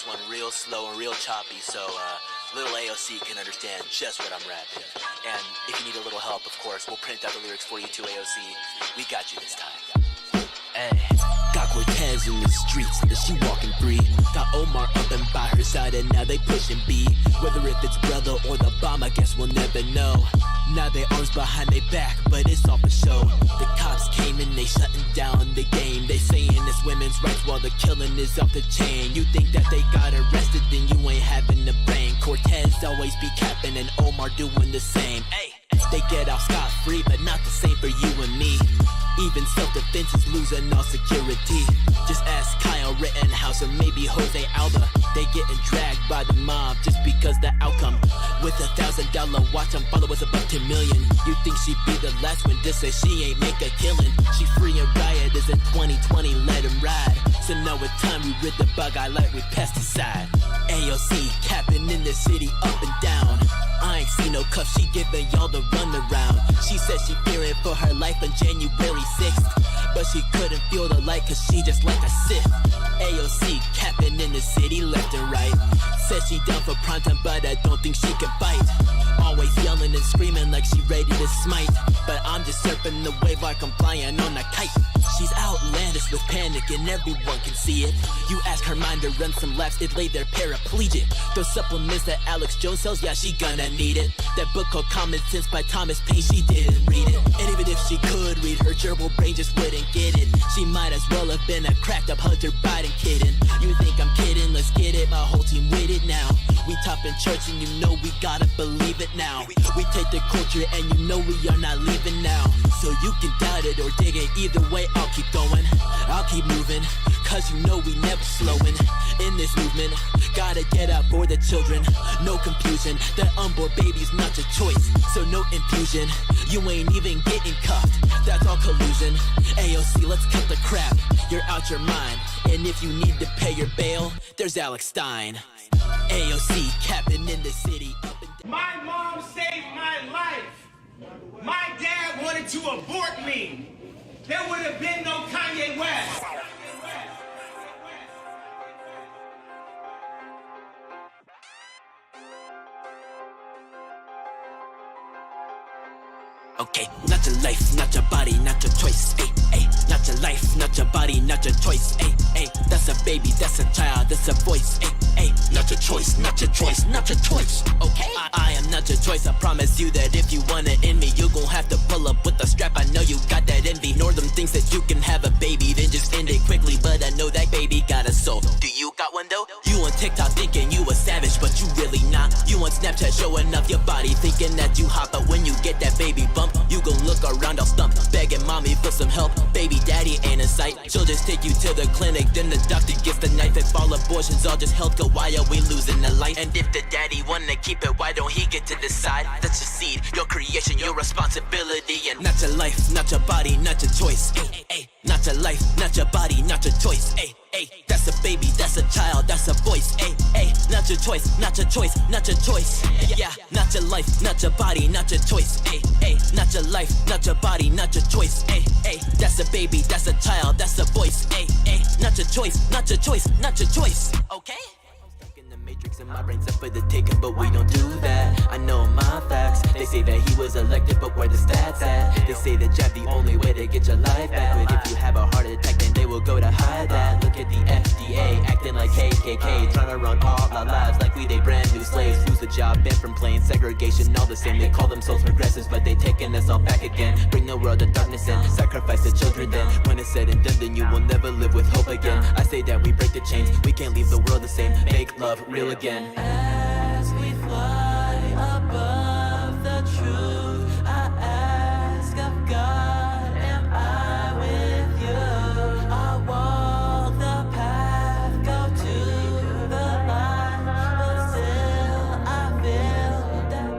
this one real slow and real choppy so little AOC can understand just what I'm rapping. And if you need a little help, of course, we'll print out the lyrics for you too, AOC. We got you this time. Hey. Got Cortez in the streets, and she walking free. Got Omar up and by her side, and now they pushing B. Whether if it's brother or the bomb, I guess we'll never know. Now they arms behind their back, but it's all for show. The cops came and they shutting down the game. They saying it's women's rights while the killing is off the chain. You think that they got arrested, then you ain't having the brain. Cortez always be capping and Omar doing the same. Hey, they get off scot-free, but not the same for you and me. Even self-defense is losing all security. Just ask Kyle Rittenhouse or maybe Jose Alba. They getting dragged by the mob just because the outcome. With $1,000 watch and followers above 10 million. You think she'd be the last one to say she ain't make a killing? She free and rioters in 2020, let him ride. So now it's time we rid the bug eye like with pesticide. AOC capping in the city up and down. I ain't seen no cuff, she giving y'all the runaround. She said she fearing for her life on January 6th, but she couldn't feel the light cause she just like a Sith. AOC capping in the city left and right. Says she down for primetime, but I don't think she can fight. Always yelling and screaming like she ready to smite, but I'm just surfing the wave like I'm flying on a kite. She's outlandish with panic and everyone can see it. You ask her mind to run some laps, it lay there paraplegic. Those supplements that Alex Jones sells, yeah, she gonna need it. That book called Common Sense by Thomas Paine, she didn't read it. And even if she could read, her gerbil brain just wouldn't get it. She might as well have been a cracked up Hunter Biden kidding. You think I'm kidding? Let's get it, my whole team with it now. We top in church and you know we gotta believe it now. We take the culture and you know we are not leaving now. So you can doubt it or dig it, either way I'll keep going. I'll keep moving, cause you know we never slowing. In this movement, gotta get out for the children. No confusion, that unborn baby's not your choice. So no infusion, you ain't even getting cuffed. That's all collusion. AOC, let's cut the crap. You're out your mind, and if you need to pay your bail, there's Alex Stein. AOC capping in the city up and down. My mom saved my life. My dad wanted to abort me. There would have been no Kanye West. Okay, not your life, not your body, not your choice, ayy, ayy. Not your life, not your body, not your choice, ayy, ayy. That's a baby, that's a child, that's a voice, ayy, ayy. Not your choice, not your choice, not your choice, okay? I am not your choice, I promise you that if you wanna end me, you gon' have to pull up with a strap. I know you got that envy, nor them thinks that you can have a baby, then just end it quickly. But I know that baby got a soul. Do you got one though? You on TikTok thinking you a savage, but you really not. You on Snapchat showing off your body, thinking that you hot, but when you get that baby bump, you gon' look around all stumped, begging mommy for some help. Baby daddy ain't in sight. She'll just take you to the clinic, then the doctor gets the knife. If all abortions all just held, why are we losing the life? And if the daddy wanna keep it, why don't he get to decide? That's your seed, your creation, your responsibility. And not your life, not your body, not your choice, ay, ay. Not your life, not your body, not your choice, ay, ay. That's a baby, that's a child, that's a voice, ay, ay. Not your choice, not your choice, not your choice, yeah. Not your life, not your body, not your choice, ay, ay. Not your life, not your body, not your choice, ay, ay. That's a baby, that's a child, that's a voice, ay, ay. Not your choice, not your choice, not your choice, okay? Matrix in my brain's up for the taking, but we don't do that. I know my facts. They say that he was elected, but where the stats at? They say the jab the only way to get your life back, but if you have a heart attack, then they will go to hide that. Look at the FDA acting like KKK, trying to run all our lives like we they brand new slaves. Lose the job, banned from playing segregation, all the same. They call themselves progressives, but they taking us all back again. Bring the world to darkness and sacrifice the children. Then when it's said and done, then you will never live with hope again. I say that we break the chains, we can't leave the world the same. Make love real again. As we fly above the truth, I ask of God, am I with you? I walk the path, go to the light, but still I feel that.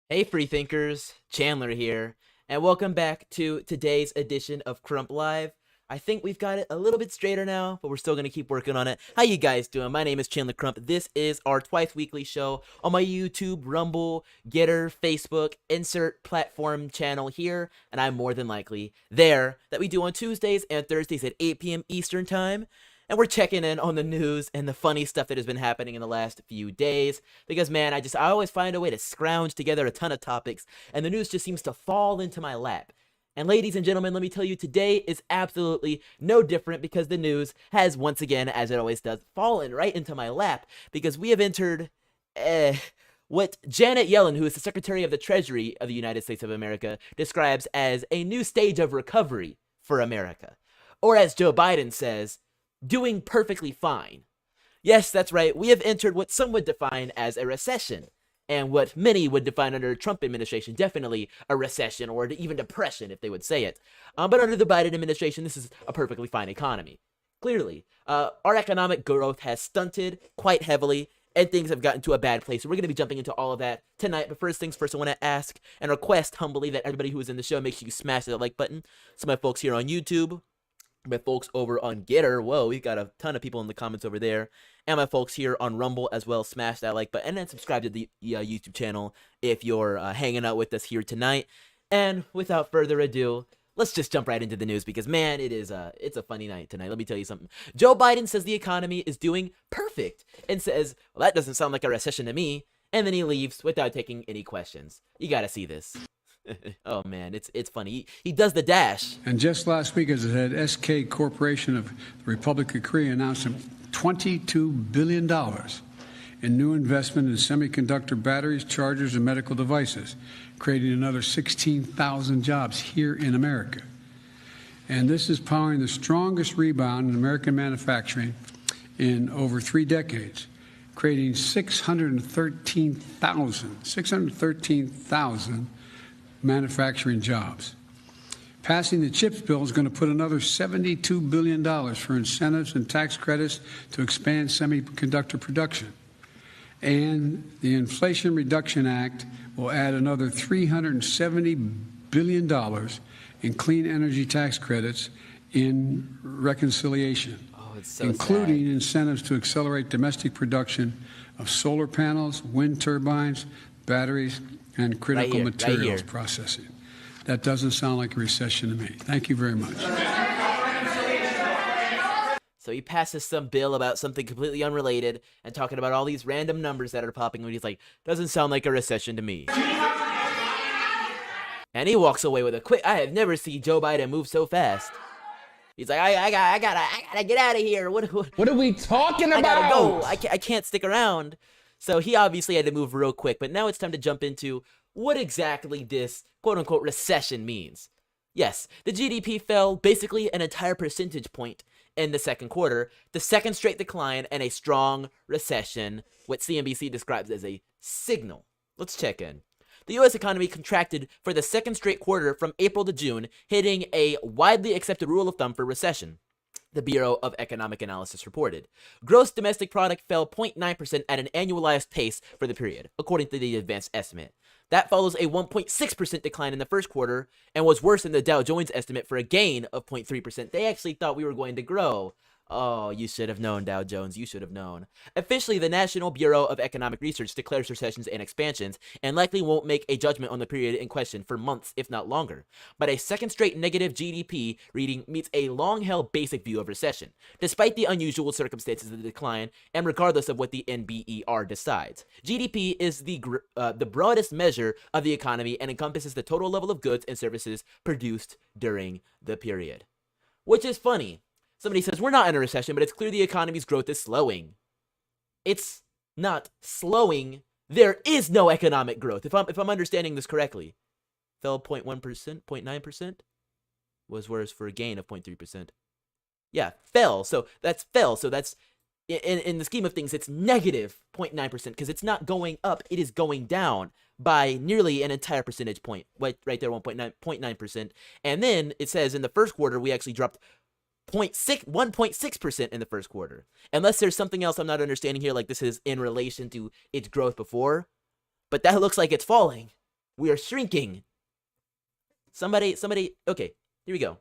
Hey freethinkers, Chandler here, and welcome back to today's edition of Crump Live, I think we've got it a little bit straighter now, but we're still going to keep working on it. How you guys doing? My name is Chandler Crump. This is our twice weekly show on my YouTube, Rumble, Getter, Facebook, insert platform channel here, and I'm more than likely there, that we do on Tuesdays and Thursdays at 8 p.m. Eastern Time. And we're checking in on the news and the funny stuff that has been happening in the last few days. Because, man, I always find a way to scrounge together a ton of topics, and the news just seems to fall into my lap. And ladies and gentlemen, let me tell you, today is absolutely no different, because the news has once again, as it always does, fallen right into my lap, because we have entered what Janet Yellen, who is the Secretary of the Treasury of the United States of America, describes as a new stage of recovery for America. Or as Joe Biden says, doing perfectly fine. Yes, that's right, we have entered what some would define as a recession. And what many would define under the Trump administration, definitely a recession or even depression, if they would say it. But under the Biden administration, this is a perfectly fine economy. Clearly, our economic growth has stunted quite heavily, and things have gotten to a bad place. So we're going to be jumping into all of that tonight. But first things first, I want to ask and request humbly that everybody who is in the show, make sure you smash that like button. So my folks here on YouTube, my folks over on Getter, whoa, we've got a ton of people in the comments over there, and my folks here on Rumble as well, smash that like button, and then subscribe to the YouTube channel if you're hanging out with us here tonight. And without further ado, let's just jump right into the news, because man, it's a funny night tonight. Let me tell you something. Joe Biden says the economy is doing perfect, and says, well, that doesn't sound like a recession to me, and then he leaves without taking any questions. You gotta see this. Oh man, it's funny. He does the dash. And just last week, as I said, SK Corporation of the Republic of Korea announced $22 billion in new investment in semiconductor batteries, chargers, and medical devices, creating another 16,000 jobs here in America. And this is powering the strongest rebound in American manufacturing in over 3 decades, creating 613,000 manufacturing jobs. Passing the CHIPS bill is going to put another $72 billion for incentives and tax credits to expand semiconductor production. And the Inflation Reduction Act will add another $370 billion in clean energy tax credits in reconciliation, including incentives to accelerate domestic production of solar panels, wind turbines, batteries, and critical materials processing. That doesn't sound like a recession to me. Thank you very much. So he passes some bill about something completely unrelated and talking about all these random numbers that are popping, and he's like, doesn't sound like a recession to me. And he walks away with a quick, I have never seen Joe Biden move so fast. He's like, I gotta get out of here. What are we talking about? I gotta go. I can't stick around. So he obviously had to move real quick, but now it's time to jump into what exactly this quote-unquote recession means. Yes, the GDP fell basically an entire percentage point in the second quarter, the second straight decline, and a strong recession, what CNBC describes as a signal. Let's check in. The U.S. economy contracted for the second straight quarter from April to June, hitting a widely accepted rule of thumb for recession, the Bureau of Economic Analysis reported. Gross domestic product fell 0.9% at an annualized pace for the period, according to the advanced estimate. That follows a 1.6% decline in the first quarter and was worse than the Dow Jones estimate for a gain of 0.3%. They actually thought we were going to grow. Oh, you should have known, Dow Jones. You should have known. Officially, the National Bureau of Economic Research declares recessions and expansions and likely won't make a judgment on the period in question for months, if not longer. But a second straight negative GDP reading meets a long-held basic view of recession, despite the unusual circumstances of the decline and regardless of what the NBER decides. GDP is the broadest measure of the economy and encompasses the total level of goods and services produced during the period. Which is funny. Somebody says, we're not in a recession, but it's clear the economy's growth is slowing. It's not slowing. There is no economic growth. If I'm understanding this correctly. Fell 0.1%, 0.9%. Was worse for a gain of 0.3%. Yeah, fell. So that's in the scheme of things, it's negative 0.9% because it's not going up. It is going down by nearly an entire percentage point. Right there, 1.9%. And then it says in the first quarter, we actually dropped 1.6% in the first quarter. Unless there's something else I'm not understanding here, like this is in relation to its growth before. But that looks like it's falling. We are shrinking. Somebody, okay, here we go.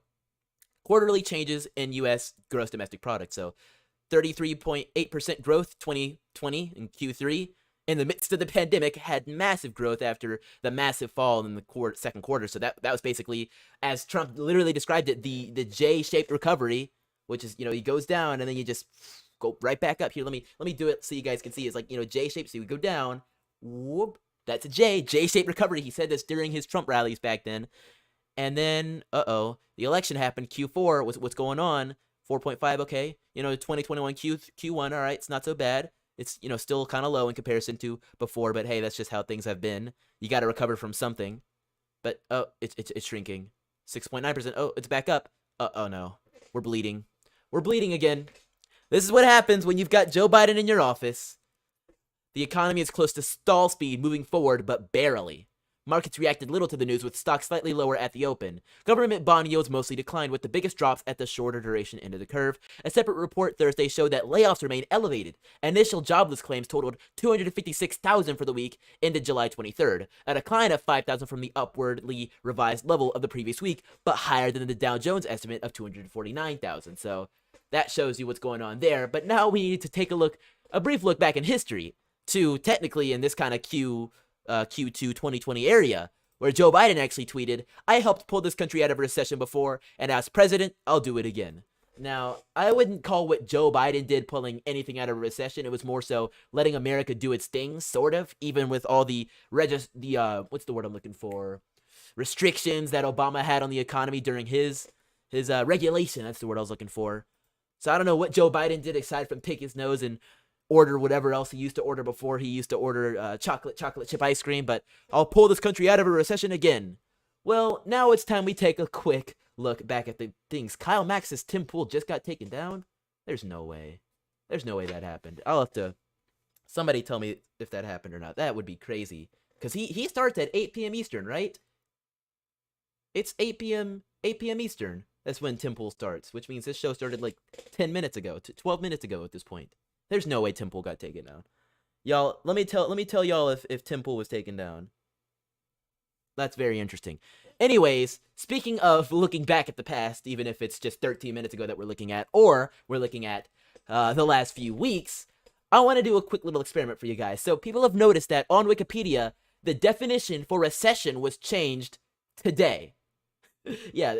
quarterly changes in U.S. gross domestic product. So 33.8% growth 2020 in Q3. In the midst of the pandemic, had massive growth after the massive fall in the second quarter. So that was basically, as Trump literally described it, the J-shaped recovery, which is, he goes down and then you just go right back up. Here, let me do it so you guys can see. It's like, J-shaped. So you go down, whoop, that's a J-shaped recovery. He said this during his Trump rallies back then. And then, the election happened. Q4 was what's going on. 4.5, okay. 2021 Q1, all right, it's not so bad. It's, still kind of low in comparison to before, but hey, that's just how things have been. You got to recover from something. But, it's shrinking. 6.9%. Oh, it's back up. Oh no. We're bleeding. We're bleeding again. This is what happens when you've got Joe Biden in your office. The economy is close to stall speed moving forward, but barely. Markets reacted little to the news, with stocks slightly lower at the open. Government bond yields mostly declined, with the biggest drops at the shorter duration end of the curve. A separate report Thursday showed that layoffs remain elevated. Initial jobless claims totaled 256,000 for the week ended July 23rd, a decline of 5,000 from the upwardly revised level of the previous week, but higher than the Dow Jones estimate of 249,000. So that shows you what's going on there. But now we need to take a brief look back in history to technically in this kind of Q2 2020 area, where Joe Biden actually tweeted, "I helped pull this country out of a recession before, and as president, I'll do it again." Now, I wouldn't call what Joe Biden did pulling anything out of a recession. It was more so letting America do its thing, sort of, even with all the what's the word I'm looking for? Restrictions that Obama had on the economy during his regulation. That's the word I was looking for. So I don't know what Joe Biden did aside from pick his nose and order whatever else he used to order before. He used to order chocolate chip ice cream, but I'll pull this country out of a recession again. Well, now it's time we take a quick look back at the things. Kyle Max's Tim Pool just got taken down? There's no way. There's no way that happened. I'll have to... Somebody tell me if that happened or not. That would be crazy. Because he starts at 8 p.m. Eastern, right? It's 8 p.m. Eastern. That's when Tim Pool starts, which means this show started like 10 minutes ago, 12 minutes ago at this point. There's no way Tim Pool got taken down. Y'all, let me tell y'all if Tim Pool was taken down. That's very interesting. Anyways, speaking of looking back at the past, even if it's just 13 minutes ago that we're looking at, or we're looking at the last few weeks, I want to do a quick little experiment for you guys. So people have noticed that on Wikipedia, the definition for recession was changed today. Yeah,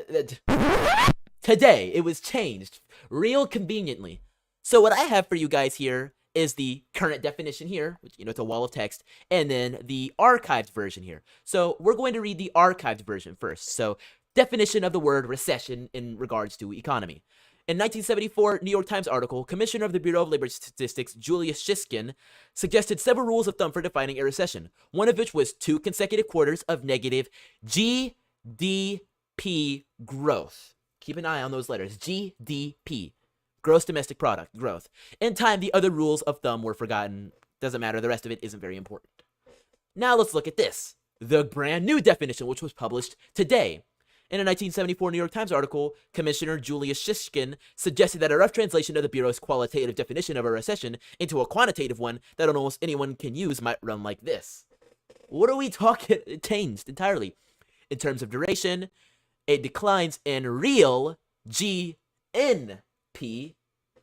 today it was changed real conveniently. So what I have for you guys here is the current definition here, which, it's a wall of text, and then the archived version here. So we're going to read the archived version first. So definition of the word recession in regards to economy. In 1974 New York Times article, Commissioner of the Bureau of Labor Statistics Julius Shiskin suggested several rules of thumb for defining a recession, one of which was 2 consecutive quarters of negative GDP growth. Keep an eye on those letters, GDP. Gross domestic product growth. In time, the other rules of thumb were forgotten. Doesn't matter. The rest of it isn't very important. Now let's look at this. The brand new definition, which was published today. In a 1974 New York Times article, Commissioner Julius Shishkin suggested that a rough translation of the Bureau's qualitative definition of a recession into a quantitative one that almost anyone can use might run like this. What are we talking? It changed entirely. In terms of duration, it declines in real GNP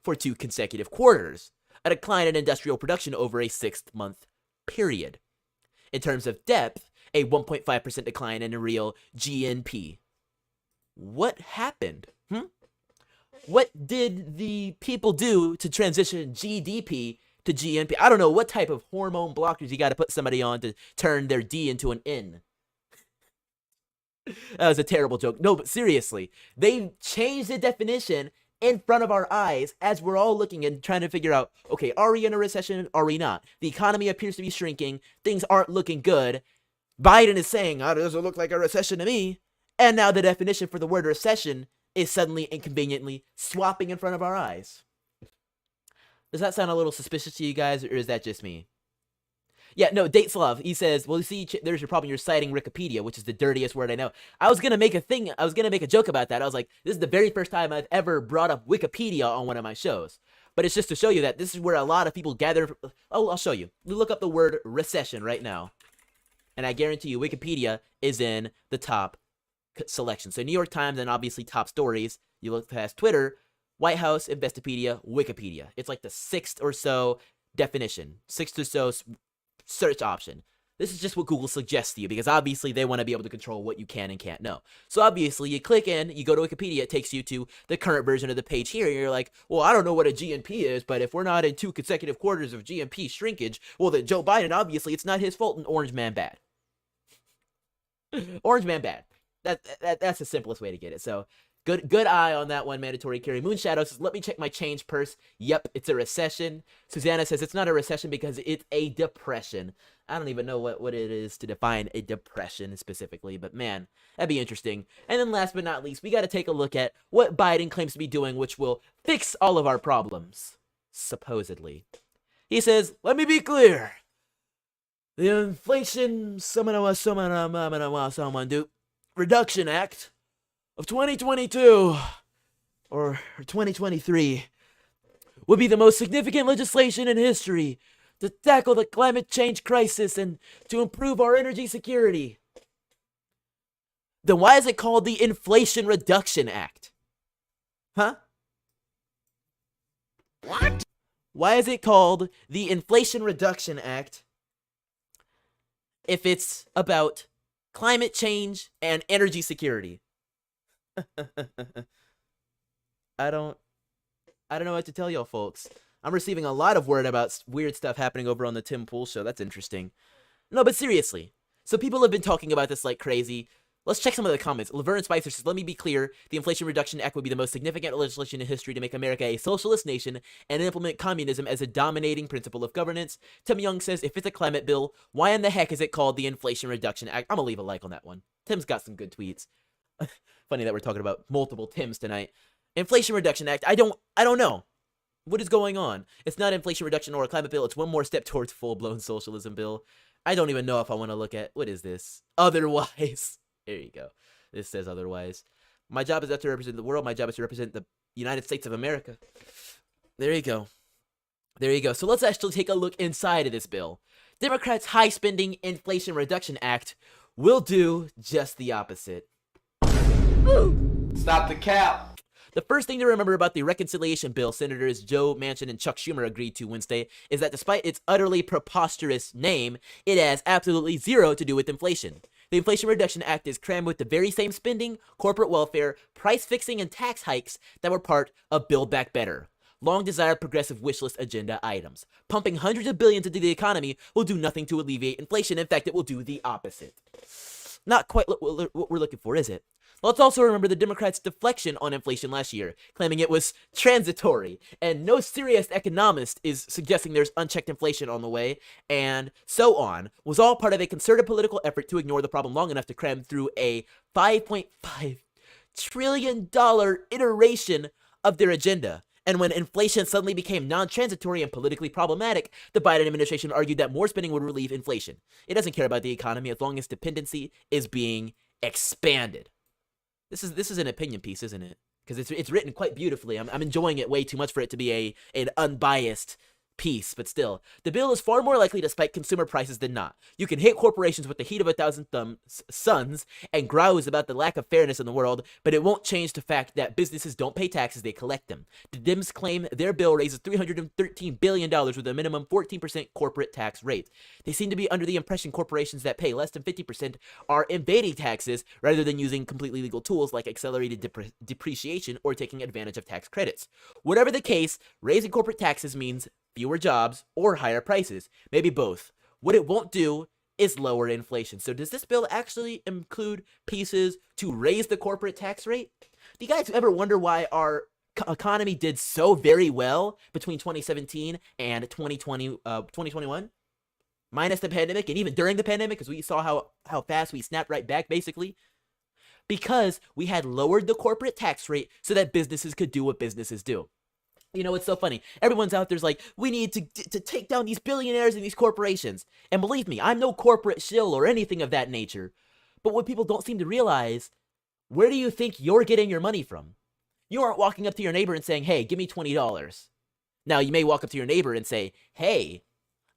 for 2 consecutive quarters, a decline in industrial production over a 6-month period. In terms of depth, a 1.5% decline in a real GNP. What happened? What did the people do to transition GDP to GNP? I don't know what type of hormone blockers you got to put somebody on to turn their D into an N. That was a terrible joke. No, but seriously, they changed the definition in front of our eyes as we're all looking and trying to figure out, okay, are we in a recession? Are we not? The economy appears to be shrinking. Things aren't looking good. Biden is saying, oh, it doesn't look like a recession to me. And now the definition for the word recession is suddenly inconveniently swapping in front of our eyes. Does that sound a little suspicious to you guys, or is that just me? Yeah, no, Dateslav, he says, well, you see, there's your problem. You're citing Wikipedia, which is the dirtiest word I know. I was going to make a joke about that. I was like, this is the very first time I've ever brought up Wikipedia on one of my shows. But it's just to show you that this is where a lot of people gather. Oh, I'll show you. We look up the word recession right now. And I guarantee you Wikipedia is in the top selection. So New York Times and obviously top stories. You look past Twitter, White House, Investopedia, Wikipedia. It's like the sixth or so definition, sixth or so search option. This is just what Google suggests to you because obviously they want to be able to control what you can and can't know. So obviously you click in, you go to Wikipedia, it takes you to the current version of the page here, and you're like, well, I don't know what a GNP is, but if we're not in 2 consecutive quarters of GNP shrinkage, well then Joe Biden, obviously it's not his fault and Orange Man bad. Orange Man bad. That's the simplest way to get it. So good eye on that one, mandatory carry. Moonshadow says, let me check my change purse. Yep, it's a recession. Susanna says it's not a recession because it's a depression. I don't even know what it is to define a depression specifically, but man, that'd be interesting. And then last but not least, we got to take a look at what Biden claims to be doing, which will fix all of our problems, supposedly. He says, let me be clear. The Inflation Reduction Act of 2022 or 2023 would be the most significant legislation in history to tackle the climate change crisis and to improve our energy security. Then why is it called the Inflation Reduction Act? Huh? What? Why is it called the Inflation Reduction Act if it's about climate change and energy security? I don't know what to tell y'all folks. I'm receiving a lot of word about weird stuff happening over on the Tim Pool show. That's interesting. No, but seriously. So people have been talking about this like crazy. Let's check some of the comments. Laverne Spicer says, let me be clear. The Inflation Reduction Act would be the most significant legislation in history to make America a socialist nation and implement communism as a dominating principle of governance. Tim Young says, if it's a climate bill, why in the heck is it called the Inflation Reduction Act? I'm going to leave a like on that one. Tim's got some good tweets. Funny that we're talking about multiple Tims tonight. Inflation Reduction Act. I don't know. What is going on? It's not Inflation Reduction or a climate bill. It's one more step towards full-blown socialism bill. I don't even know if I want to look at, what is this? Otherwise. There you go. This says otherwise. My job is not to represent the world. My job is to represent the United States of America. There you go. There you go. So let's actually take a look inside of this bill. Democrats' high-spending Inflation Reduction Act will do just the opposite. Stop the cap. The first thing to remember about the reconciliation bill Senators Joe Manchin and Chuck Schumer agreed to Wednesday is that despite its utterly preposterous name, it has absolutely zero to do with inflation. The Inflation Reduction Act is crammed with the very same spending, corporate welfare, price fixing, and tax hikes that were part of Build Back Better. Long-desired progressive wish list agenda items. Pumping hundreds of billions into the economy will do nothing to alleviate inflation. In fact, it will do the opposite. Not quite what we're looking for, is it? Let's also remember the Democrats' deflection on inflation last year, claiming it was transitory, and no serious economist is suggesting there's unchecked inflation on the way, and so on, was all part of a concerted political effort to ignore the problem long enough to cram through a $5.5 trillion iteration of their agenda. And when inflation suddenly became non-transitory and politically problematic, the Biden administration argued that more spending would relieve inflation. It doesn't care about the economy as long as dependency is being expanded. This is an opinion piece, isn't it? Because it's written quite beautifully. I'm enjoying it way too much for it to be an unbiased piece, but still, the bill is far more likely to spike consumer prices than not. You can hit corporations with the heat of 1,000 suns and grouse about the lack of fairness in the world, but it won't change the fact that businesses don't pay taxes, they collect them. The Dems claim their bill raises $313 billion with a minimum 14% corporate tax rate. They seem to be under the impression corporations that pay less than 50% are evading taxes rather than using completely legal tools like accelerated depreciation or taking advantage of tax credits. Whatever the case, raising corporate taxes means fewer jobs or higher prices, maybe both. What it won't do is lower inflation. So does this bill actually include pieces to raise the corporate tax rate? Do you guys ever wonder why our economy did so very well between 2017 and 2021? Minus the pandemic, and even during the pandemic, because we saw how fast we snapped right back, basically. Because we had lowered the corporate tax rate so that businesses could do what businesses do. You know, it's so funny. Everyone's out there's like, we need to take down these billionaires and these corporations. And believe me, I'm no corporate shill or anything of that nature. But what people don't seem to realize, where do you think you're getting your money from? You aren't walking up to your neighbor and saying, hey, give me $20. Now, you may walk up to your neighbor and say, hey,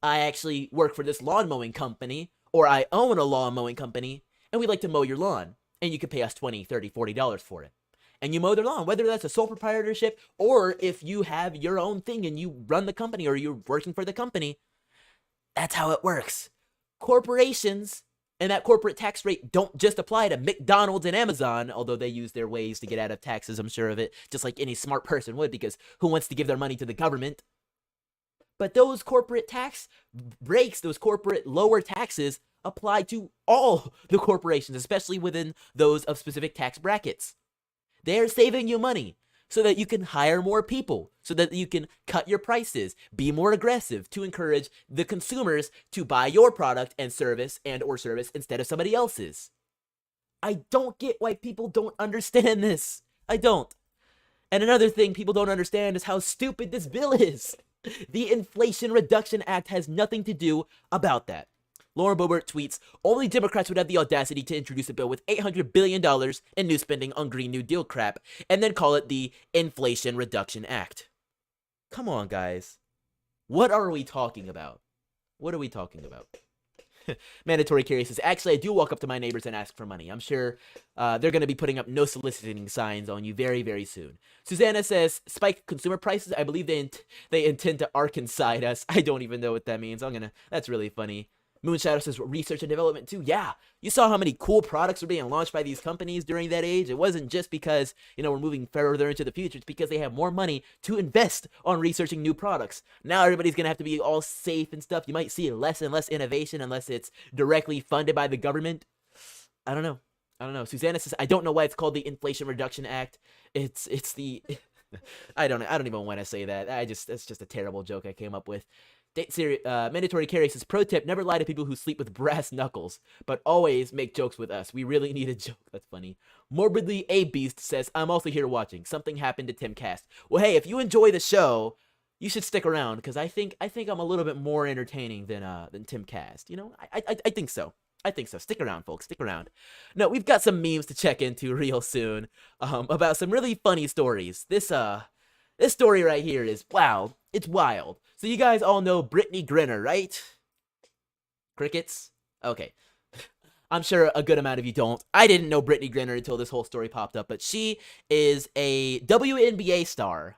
I actually work for this lawn mowing company, or I own a lawn mowing company, and we'd like to mow your lawn. And you could pay us $20, $30, $40 for it. and you mow their lawn, whether that's a sole proprietorship or if you have your own thing and you run the company or you're working for the company. That's how it works. Corporations and that corporate tax rate don't just apply to McDonald's and Amazon, although they use their ways to get out of taxes, I'm sure of it, just like any smart person would, because who wants to give their money to the government? But those corporate tax breaks, those corporate lower taxes, apply to all the corporations, especially within those of specific tax brackets. They're saving you money so that you can hire more people, so that you can cut your prices, be more aggressive to encourage the consumers to buy your product and service instead of somebody else's. I don't get why people don't understand this. I don't. And another thing people don't understand is how stupid this bill is. The Inflation Reduction Act has nothing to do about that. Lauren Boebert tweets, only Democrats would have the audacity to introduce a bill with $800 billion in new spending on Green New Deal crap, and then call it the Inflation Reduction Act. Come on, guys. What are we talking about? What are we talking about? Mandatory Carry says, actually, I do walk up to my neighbors and ask for money. I'm sure they're going to be putting up no soliciting signs on you very, very soon. Susanna says, spike consumer prices. I believe they intend to Arkansas us. I don't even know what that means. That's really funny. Moonshadow says research and development too. Yeah, you saw how many cool products were being launched by these companies during that age. It wasn't just because, we're moving further into the future. It's because they have more money to invest on researching new products. Now everybody's going to have to be all safe and stuff. You might see less and less innovation unless it's directly funded by the government. I don't know. Susanna says, I don't know why it's called the Inflation Reduction Act. It's the... I don't even want to say that. That's just a terrible joke I came up with. Mandatory Carry says, pro tip, never lie to people who sleep with brass knuckles, but always make jokes with us. We really need a joke. That's funny. Morbidly A Beast says, I'm also here watching. Something happened to Tim Cast. Well, hey, if you enjoy the show, you should stick around, because I think I'm a little bit more entertaining than Tim Cast. I think so. I think so. Stick around, folks. Stick around. No, we've got some memes to check into real soon about some really funny stories. This story right here is, wow, it's wild. So you guys all know Brittany Griner, right? Crickets? Okay. I'm sure a good amount of you don't. I didn't know Brittany Griner until this whole story popped up, but she is a WNBA star,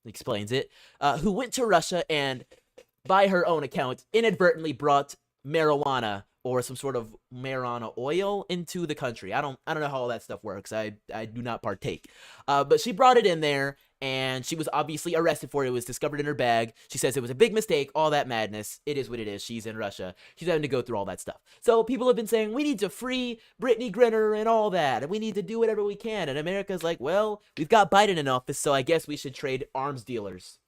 explains it, who went to Russia and, by her own account, inadvertently brought marijuana or some sort of marijuana oil into the country. I don't know how all that stuff works. I do not partake. But she brought it in there, and she was obviously arrested for it. It was discovered in her bag. She says it was a big mistake, all that madness. It is what it is. She's in Russia. She's having to go through all that stuff. So people have been saying, we need to free Brittany Griner and all that, and we need to do whatever we can. And America's like, well, we've got Biden in office, so I guess we should trade arms dealers.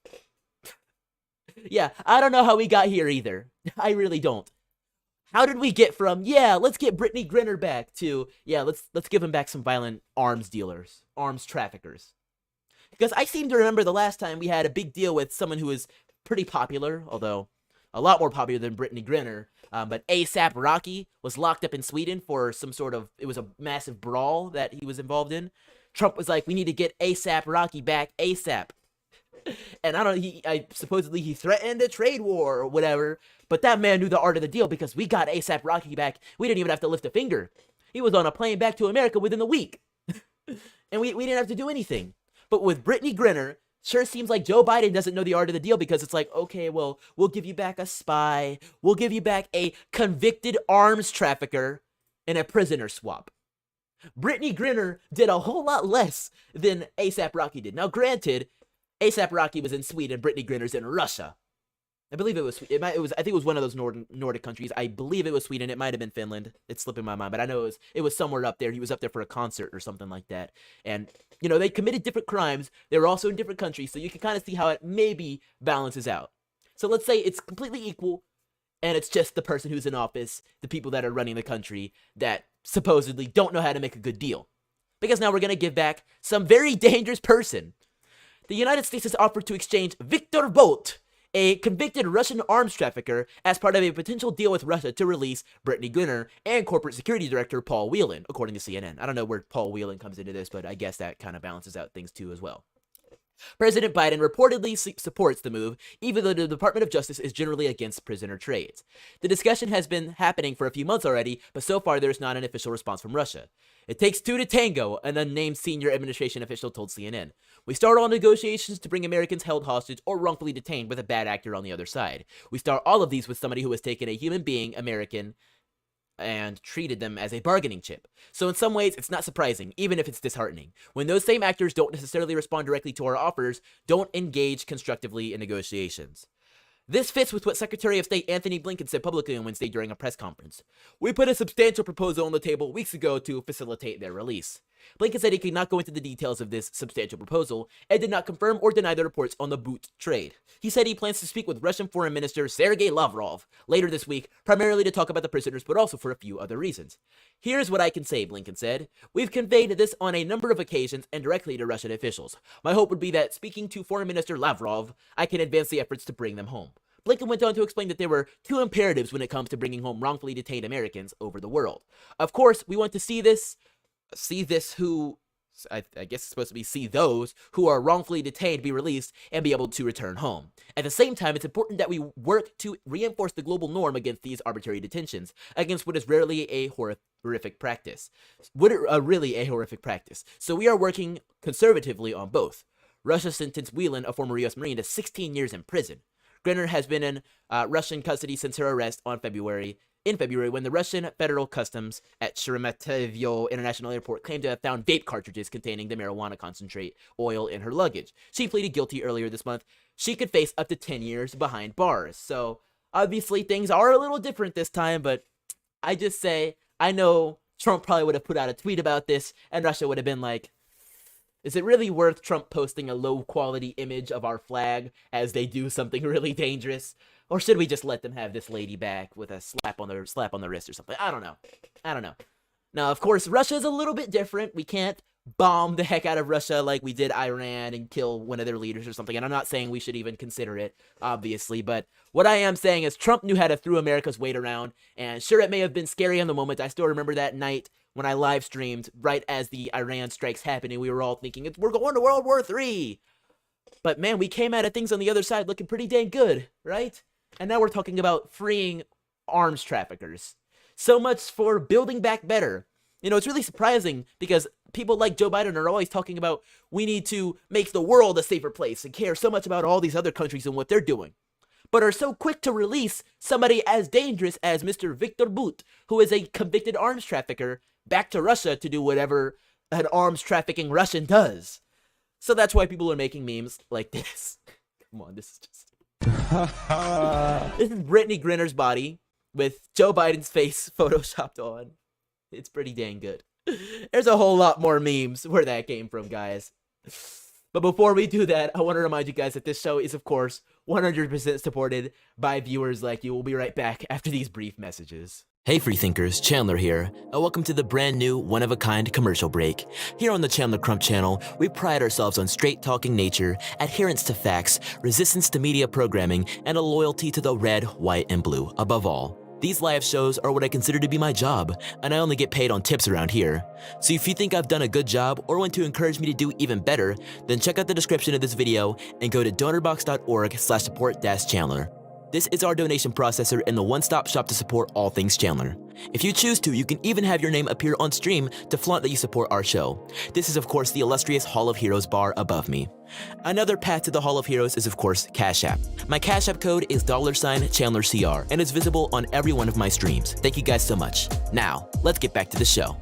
Yeah, I don't know how we got here either. I really don't. How did we get from, yeah, let's get Brittany Griner back to, yeah, let's give him back some violent arms dealers, arms traffickers? Because I seem to remember the last time we had a big deal with someone who was pretty popular, although a lot more popular than Brittany Griner, but A$AP Rocky was locked up in Sweden for some sort of, it was a massive brawl that he was involved in. Trump was like, we need to get A$AP Rocky back ASAP. And supposedly he threatened a trade war or whatever, but that man knew the art of the deal, because we got A$AP Rocky back. We didn't even have to lift a finger. He was on a plane back to America within a week. And we didn't have to do anything. But with Brittany Griner, sure seems like Joe Biden doesn't know the art of the deal, because it's like, okay, well, we'll give you back a spy. We'll give you back a convicted arms trafficker and a prisoner swap. Brittany Griner did a whole lot less than A$AP Rocky did. Now, granted, A$AP Rocky was in Sweden, Brittany Griner's in Russia. I believe it was. I think it was one of those Nordic countries. I believe it was Sweden. It might have been Finland. It's slipping my mind, but I know it was somewhere up there. He was up there for a concert or something like that. And they committed different crimes. They were also in different countries, so you can kind of see how it maybe balances out. So let's say it's completely equal, and it's just the person who's in office, the people that are running the country, that supposedly don't know how to make a good deal. Because now we're gonna give back some very dangerous person. The United States has offered to exchange Viktor Bout, a convicted Russian arms trafficker, as part of a potential deal with Russia to release Brittany Griner and corporate security director Paul Whelan, according to CNN. I don't know where Paul Whelan comes into this, but I guess that kind of balances out things too as well. President Biden reportedly supports the move, even though the Department of Justice is generally against prisoner trades. The discussion has been happening for a few months already, but so far there's not an official response from Russia. It takes two to tango, an unnamed senior administration official told CNN. We start all negotiations to bring Americans held hostage or wrongfully detained with a bad actor on the other side. We start all of these with somebody who has taken a human being, American, and treated them as a bargaining chip. So in some ways, it's not surprising, even if it's disheartening. When those same actors don't necessarily respond directly to our offers, don't engage constructively in negotiations. This fits with what Secretary of State Anthony Blinken said publicly on Wednesday during a press conference. We put a substantial proposal on the table weeks ago to facilitate their release. Blinken said he could not go into the details of this substantial proposal and did not confirm or deny the reports on the boot trade. He said he plans to speak with Russian Foreign Minister Sergei Lavrov later this week, primarily to talk about the prisoners, but also for a few other reasons. Here's what I can say, Blinken said. We've conveyed this on a number of occasions and directly to Russian officials. My hope would be that speaking to Foreign Minister Lavrov, I can advance the efforts to bring them home. Blinken went on to explain that there were two imperatives when it comes to bringing home wrongfully detained Americans over the world. Of course, we want to see those who are wrongfully detained be released and be able to return home. At the same time, it's important that we work to reinforce the global norm against these arbitrary detentions, against what is rarely a horrific practice. Really a horrific practice. So we are working conservatively on both. Russia sentenced Whelan, a former U.S. Marine, to 16 years in prison. Grenner has been in Russian custody since her arrest in February, when the Russian Federal Customs at Sheremetyevo International Airport claimed to have found vape cartridges containing the marijuana concentrate oil in her luggage. She pleaded guilty earlier this month. She could face up to 10 years behind bars. So, obviously, things are a little different this time, but I just say, I know Trump probably would have put out a tweet about this, and Russia would have been like, is it really worth Trump posting a low-quality image of our flag as they do something really dangerous? Or should we just let them have this lady back with a slap on the wrist or something? I don't know. Now, of course, Russia is a little bit different. We can't bomb the heck out of Russia like we did Iran and kill one of their leaders or something. And I'm not saying we should even consider it, obviously. But what I am saying is Trump knew how to throw America's weight around. And sure, it may have been scary in the moment. I still remember that night when I live streamed right as the Iran strikes happened, and we were all thinking, we're going to World War III. But man, we came out of things on the other side looking pretty dang good, right? And now we're talking about freeing arms traffickers. So much for building back better. You know, it's really surprising because people like Joe Biden are always talking about we need to make the world a safer place and care so much about all these other countries and what they're doing, but are so quick to release somebody as dangerous as Mr. Viktor Bout, who is a convicted arms trafficker, back to Russia to do whatever an arms trafficking Russian does. So that's why people are making memes like this. Come on, this is just... This is Brittany Grinner's body with Joe Biden's face photoshopped on. It's pretty dang good. There's a whole lot more memes where that came from, guys. But before we do that, I want to remind you guys that this show is, of course, 100% supported by viewers like you. We'll be right back after these brief messages. Hey freethinkers, Chandler here, and welcome to the brand new one-of-a-kind commercial break. Here on the Chandler Crump channel, we pride ourselves on straight-talking nature, adherence to facts, resistance to media programming, and a loyalty to the red, white, and blue above all. These live shows are what I consider to be my job, and I only get paid on tips around here. So if you think I've done a good job or want to encourage me to do even better, then check out the description of this video and go to donorbox.org/support-Chandler. This is our donation processor and the one-stop shop to support all things Chandler. If you choose to, you can even have your name appear on stream to flaunt that you support our show. This is, of course, the illustrious Hall of Heroes bar above me. Another path to the Hall of Heroes is, of course, Cash App. My Cash App code is $ChandlerCR, and it's visible on every one of my streams. Thank you guys so much. Now, let's get back to the show.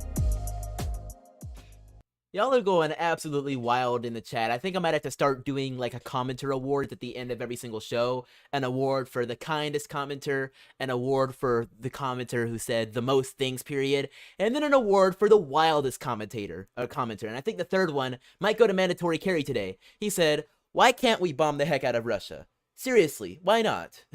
Y'all are going absolutely wild in the chat. I think I might have to start doing like a commenter award at the end of every single show. An award for the kindest commenter, an award for the commenter who said the most things, period, and then an award for the wildest commenter. And I think the third one might go to Mandatory Carry today. He said, why can't we bomb the heck out of Russia? Seriously, why not?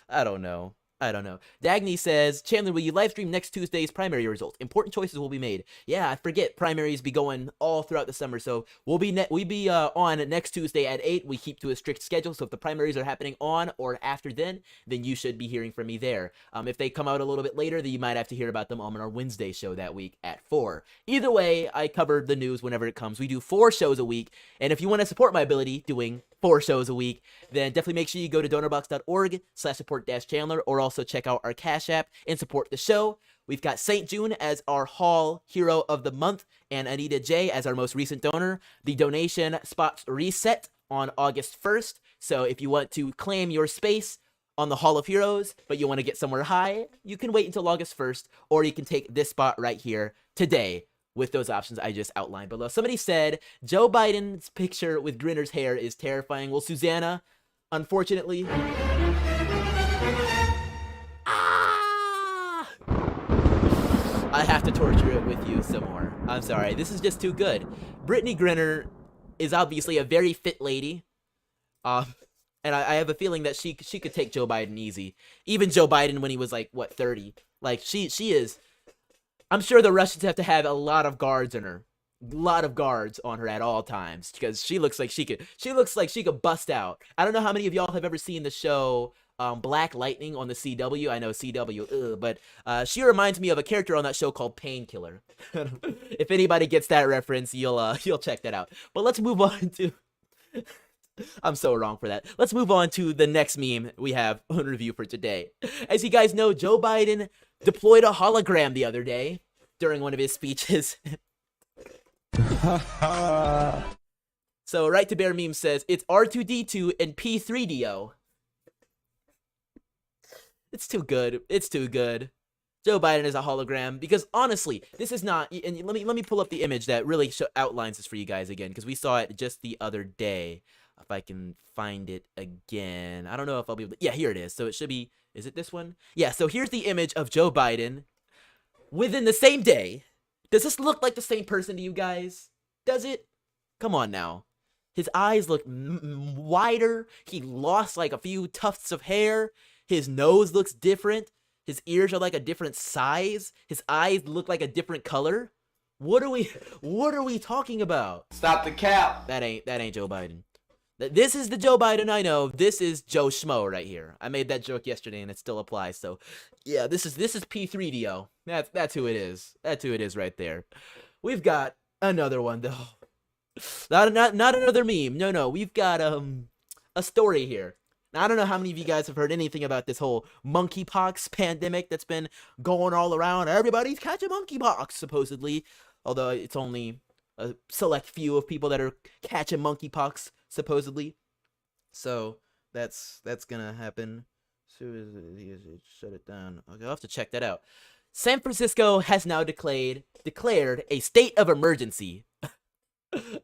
I don't know. I don't know. Dagny says, Chandler, will you live stream next Tuesday's primary results? Important choices will be made. Yeah, I forget primaries be going all throughout the summer, so we'll be on next Tuesday at 8. We keep to a strict schedule, so if the primaries are happening on or after then you should be hearing from me there. If they come out a little bit later, then you might have to hear about them on our Wednesday show that week at 4. Either way, I cover the news whenever it comes. We do 4 shows a week, and if you want to support my ability doing 4 shows a week, then definitely make sure you go to donorbox.org/support-Chandler, or also check out our Cash App and support the show. We've got St. June as our Hall Hero of the Month and Anita J as our most recent donor. The donation spots reset on August 1st, so if you want to claim your space on the Hall of Heroes, but you want to get somewhere high, you can wait until August 1st, or you can take this spot right here today with those options I just outlined below. Somebody said Joe Biden's picture with Grinner's hair is terrifying. Well, Susanna, unfortunately, I have to torture it with you some more. I'm sorry. This is just too good. Brittany Grinner is obviously a very fit lady. And I have a feeling that she could take Joe Biden easy. Even Joe Biden when he was like, what, 30? Like, she is... I'm sure the Russians have to have a lot of guards on her. A lot of guards on her at all times, because she looks like she could bust out. I don't know how many of y'all have ever seen the show Black Lightning on the CW. I know CW, but she reminds me of a character on that show called Painkiller. If anybody gets that reference, you'll check that out. But let's move on to... I'm so wrong for that. Let's move on to the next meme we have on review for today. As you guys know, Joe Biden deployed a hologram the other day during one of his speeches. So Right to Bear Meme says, it's R2-D2 and P3DO. It's too good. It's too good. Joe Biden is a hologram, because honestly, this is not, and let me pull up the image that really outlines this for you guys again, because we saw it just the other day. If I can find it again. I don't know if I'll be able to, yeah, here it is. So it should be, is it this one? Yeah, so here's the image of Joe Biden within the same day. Does this look like the same person to you guys? Does it? Come on now. His eyes look wider. He lost like a few tufts of hair. His nose looks different. His ears are like a different size. His eyes look like a different color. What are we talking about? Stop the cap. That ain't Joe Biden. This is the Joe Biden I know. This is Joe Schmo right here. I made that joke yesterday and it still applies. So, yeah, this is P3DO. That's who it is. That's who it is right there. We've got another one though. Not another meme. No. We've got a story here. Now, I don't know how many of you guys have heard anything about this whole monkeypox pandemic that's been going all around. Everybody's catching monkeypox supposedly, although it's only a select few of people that are catching monkeypox supposedly. So that's gonna happen. So shut it down. Okay, I'll have to check that out. San Francisco has now declared a state of emergency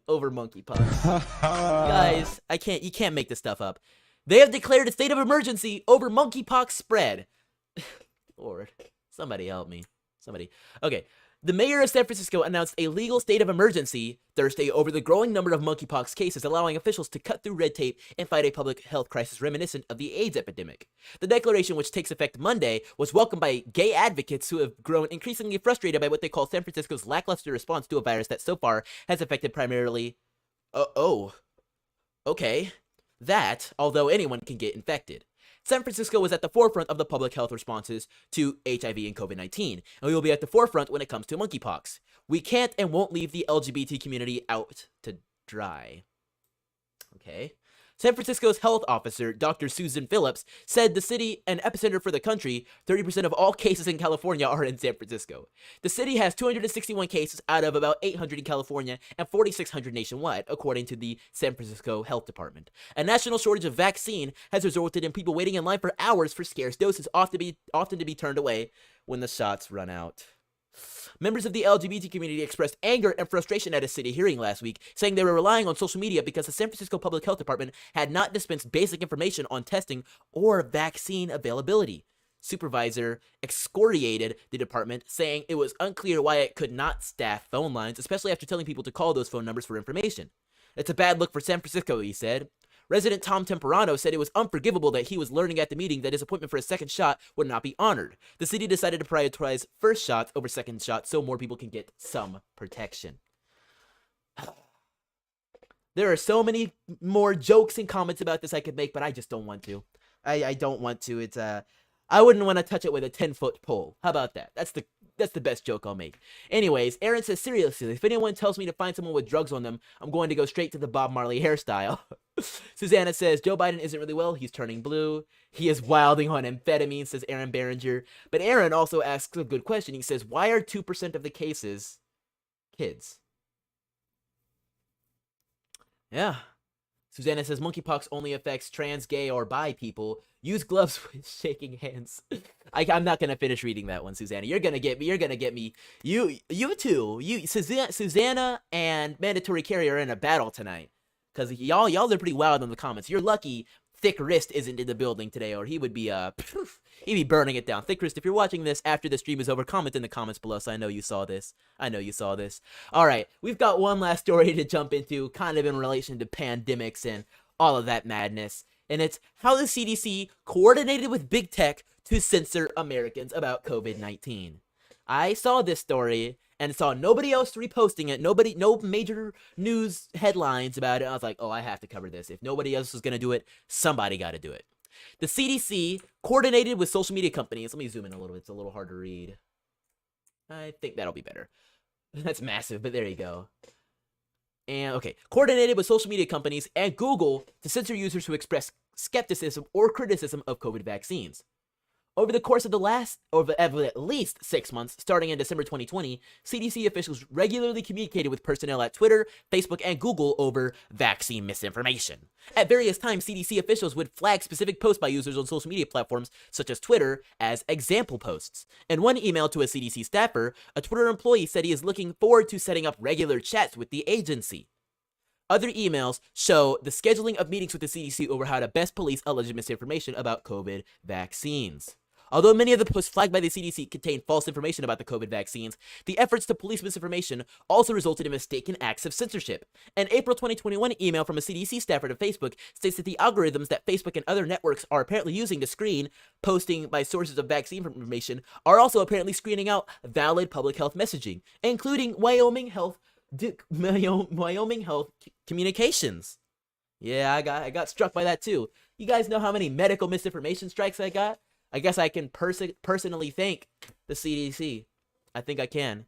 over monkeypox. Guys, you can't make this stuff up. They have declared a state of emergency over monkeypox spread. Lord, somebody help me. Somebody. Okay. The mayor of San Francisco announced a legal state of emergency Thursday over the growing number of monkeypox cases, allowing officials to cut through red tape and fight a public health crisis reminiscent of the AIDS epidemic. The declaration, which takes effect Monday, was welcomed by gay advocates who have grown increasingly frustrated by what they call San Francisco's lackluster response to a virus that so far has affected primarily... Okay. That, although anyone can get infected. San Francisco was at the forefront of the public health responses to HIV and COVID-19, and we will be at the forefront when it comes to monkeypox. We can't and won't leave the LGBT community out to dry. Okay. San Francisco's health officer, Dr. Susan Phillips, said the city, an epicenter for the country, 30% of all cases in California are in San Francisco. The city has 261 cases out of about 800 in California and 4,600 nationwide, according to the San Francisco Health Department. A national shortage of vaccine has resulted in people waiting in line for hours for scarce doses, often to be turned away when the shots run out. Members of the LGBT community expressed anger and frustration at a city hearing last week, saying they were relying on social media because the San Francisco Public Health Department had not dispensed basic information on testing or vaccine availability. Supervisor excoriated the department, saying it was unclear why it could not staff phone lines, especially after telling people to call those phone numbers for information. It's a bad look for San Francisco, he said. Resident Tom Temperano said it was unforgivable that he was learning at the meeting that his appointment for a second shot would not be honored. The city decided to prioritize first shots over second shots so more people can get some protection. There are so many more jokes and comments about this I could make, but I just don't want to. I don't want to. It's I wouldn't want to touch it with a 10-foot pole. How about that? That's the best joke I'll make. Anyways, Aaron says, seriously, if anyone tells me to find someone with drugs on them, I'm going to go straight to the Bob Marley hairstyle. Susanna says, Joe Biden isn't really well. He's turning blue. He is wilding on amphetamine, says Aaron Behringer. But Aaron also asks a good question. He says, why are 2% of the cases kids? Yeah. Susanna says monkeypox only affects trans, gay, or bi people. Use gloves with shaking hands. I'm not gonna finish reading that one, Susanna. You're gonna get me. You're gonna get me. You too. Susanna and Mandatory Carry are in a battle tonight. Cause y'all are pretty wild in the comments. You're lucky Thick Wrist isn't in the building today, or he would be he'd be burning it down. Thick Wrist, if you're watching this after the stream is over, comment in the comments below so I know you saw this. All right, we've got one last story to jump into, kind of in relation to pandemics and all of that madness. And it's how the CDC coordinated with big tech to censor Americans about COVID-19. I saw this story and saw nobody else reposting it, no major news headlines about it. I was like, oh, I have to cover this. If nobody else is going to do it, somebody got to do it. The CDC coordinated with social media companies. Let me zoom in a little bit. It's a little hard to read. I think that'll be better. That's massive, but there you go. And okay, coordinated with social media companies and Google to censor users who express skepticism or criticism of COVID vaccines. Over the course of at least 6 months, starting in December 2020, CDC officials regularly communicated with personnel at Twitter, Facebook, and Google over vaccine misinformation. At various times, CDC officials would flag specific posts by users on social media platforms, such as Twitter, as example posts. In one email to a CDC staffer, a Twitter employee said he is looking forward to setting up regular chats with the agency. Other emails show the scheduling of meetings with the CDC over how to best police alleged misinformation about COVID vaccines. Although many of the posts flagged by the CDC contained false information about the COVID vaccines, the efforts to police misinformation also resulted in mistaken acts of censorship. An April 2021 email from a CDC staffer to Facebook states that the algorithms that Facebook and other networks are apparently using to screen posting by sources of vaccine information are also apparently screening out valid public health messaging, including Wyoming Health Communications. Yeah, I got struck by that too. You guys know how many medical misinformation strikes I got? I guess I can personally thank the CDC. I think I can.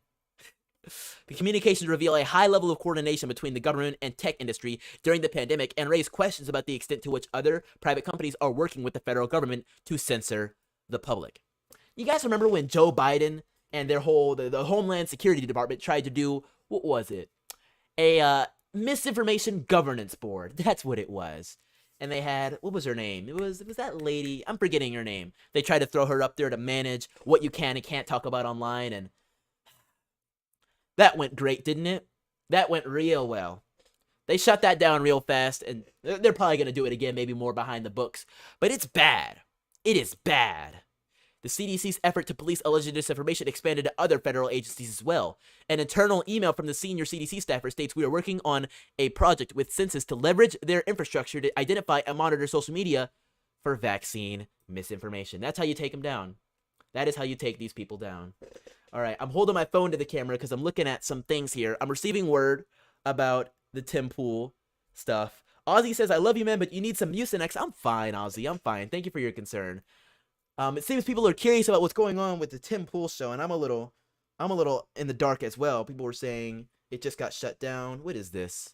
The communications reveal a high level of coordination between the government and tech industry during the pandemic and raise questions about the extent to which other private companies are working with the federal government to censor the public. You guys remember when Joe Biden and their whole the Homeland Security Department tried to do, what was it? A misinformation governance board. That's what it was. And they had, what was her name? It was that lady, I'm forgetting her name. They tried to throw her up there to manage what you can and can't talk about online, and that went great, didn't it? That went real well. They shut that down real fast, and they're probably going to do it again, maybe more behind the books. But it's bad. It is bad. The CDC's effort to police alleged disinformation expanded to other federal agencies as well. An internal email from the senior CDC staffer states, we are working on a project with Census to leverage their infrastructure to identify and monitor social media for vaccine misinformation. That's how you take them down. That is how you take these people down. All right, I'm holding my phone to the camera because I'm looking at some things here. I'm receiving word about the Tim Pool stuff. Ozzy says, I love you, man, but you need some Mucinex. I'm fine, Ozzy. I'm fine. Thank you for your concern. It seems people are curious about what's going on with the Tim Pool show, and I'm a little in the dark as well. People were saying it just got shut down. What is this?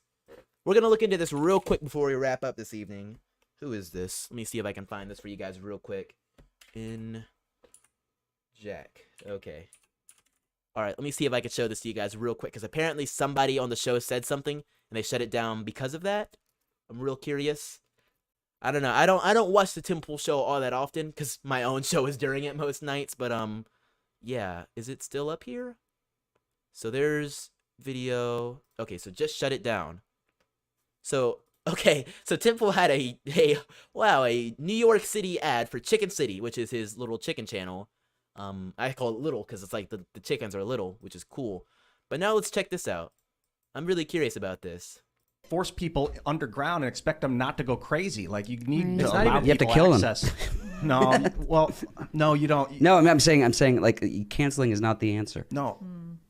We're gonna look into this real quick before we wrap up this evening. Who is this? Let me see if I can find this for you guys real quick. In Jack. Okay. All right. Let me see if I can show this to you guys real quick, because apparently somebody on the show said something and they shut it down because of that. I'm real curious. I don't know. I don't watch the Tim Pool show all that often because my own show is during it most nights. But yeah. Is it still up here? So there's video. Okay, so just shut it down. So okay, so Tim Pool had a New York City ad for Chicken City, which is his little chicken channel. I call it little because it's like the chickens are little, which is cool. But now let's check this out. I'm really curious about this. force people underground and expect them not to go crazy. Like, you need to It's not allow even- you have to people kill 'em. access. No, well, no, you don't. No, I'm saying like canceling is not the answer. No,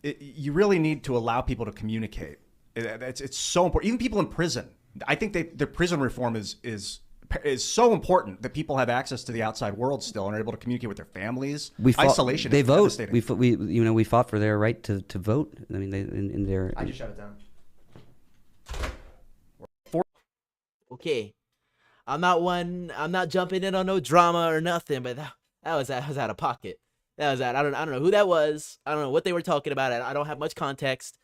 you really need to allow people to communicate. It's so important. Even people in prison. I think the prison reform is so important that people have access to the outside world still and are able to communicate with their families. Isolation. They is vote. devastating. We fought for their right to vote. I mean, in their. I just shut it down. Okay, I'm not jumping in on no drama or nothing, but that was out of pocket. That was out. I don't know who that was. I don't know what they were talking about. I don't have much context.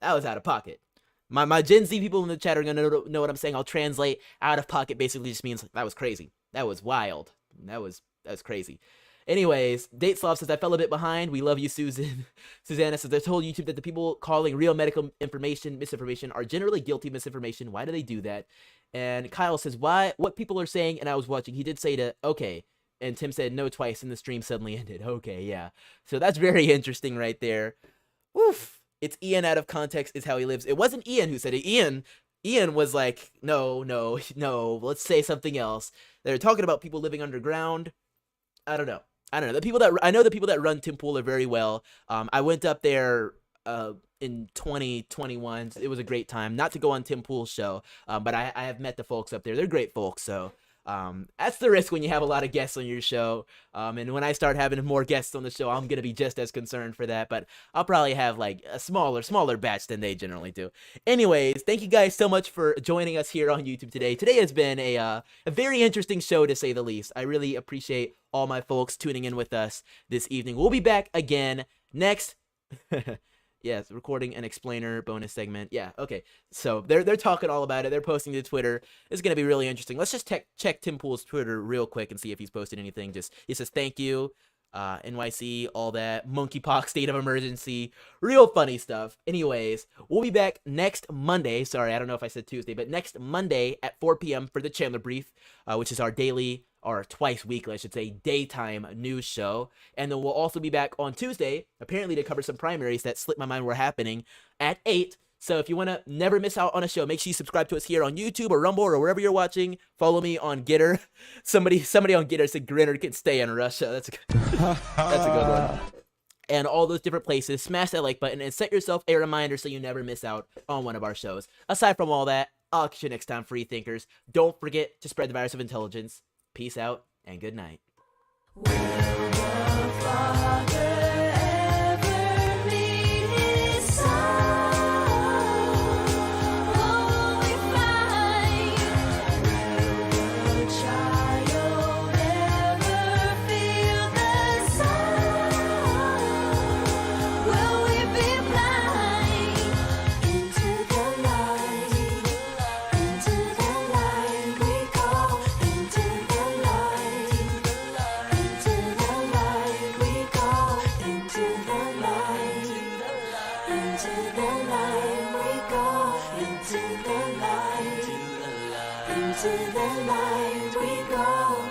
That was out of pocket. My Gen Z people in the chat are gonna know what I'm saying. I'll translate. Out of pocket basically just means that was crazy. That was wild. That was crazy. Anyways, Dateslav says, I fell a bit behind. We love you, Susan. Susanna says, I told YouTube that the people calling real medical information misinformation are generally guilty of misinformation. Why do they do that? And Kyle says, what people are saying, and I was watching, he did say to, okay. And Tim said no twice, and the stream suddenly ended. Okay, yeah. So that's very interesting right there. Oof. It's Ian out of context is how he lives. It wasn't Ian who said it. Ian was like, no, let's say something else. They're talking about people living underground. I don't know. I know the people that run Tim Pool are very well. I went up there in 2021. It was a great time. Not to go on Tim Pool's show, but I have met the folks up there. They're great folks. So that's the risk when you have a lot of guests on your show. And when I start having more guests on the show, I'm gonna be just as concerned for that. But I'll probably have like a smaller batch than they generally do. Anyways, thank you guys so much for joining us here on YouTube today. Today has been a very interesting show, to say the least. I really appreciate all my folks tuning in with us this evening. We'll be back again next. Yes, recording an explainer bonus segment. Yeah, okay. So they're talking all about it. They're posting to Twitter. It's gonna be really interesting. Let's just check Tim Pool's Twitter real quick and see if he's posted anything. He says thank you, NYC, all that, monkeypox, state of emergency, real funny stuff. Anyways, we'll be back next Monday. Sorry, I don't know if I said Tuesday, but next Monday at 4 p.m. for the Chandler Brief, which is our daily, or twice weekly, I should say, daytime news show. And then we'll also be back on Tuesday, apparently to cover some primaries that slipped my mind were happening at 8. So if you want to never miss out on a show, make sure you subscribe to us here on YouTube or Rumble or wherever you're watching. Follow me on Gitter. Somebody on Gitter said Grinner can stay in Russia. That's a good one. And all those different places. Smash that like button and set yourself a reminder so you never miss out on one of our shows. Aside from all that, I'll catch you next time, free thinkers. Don't forget to spread the virus of intelligence. Peace out and good night. Into the light we go.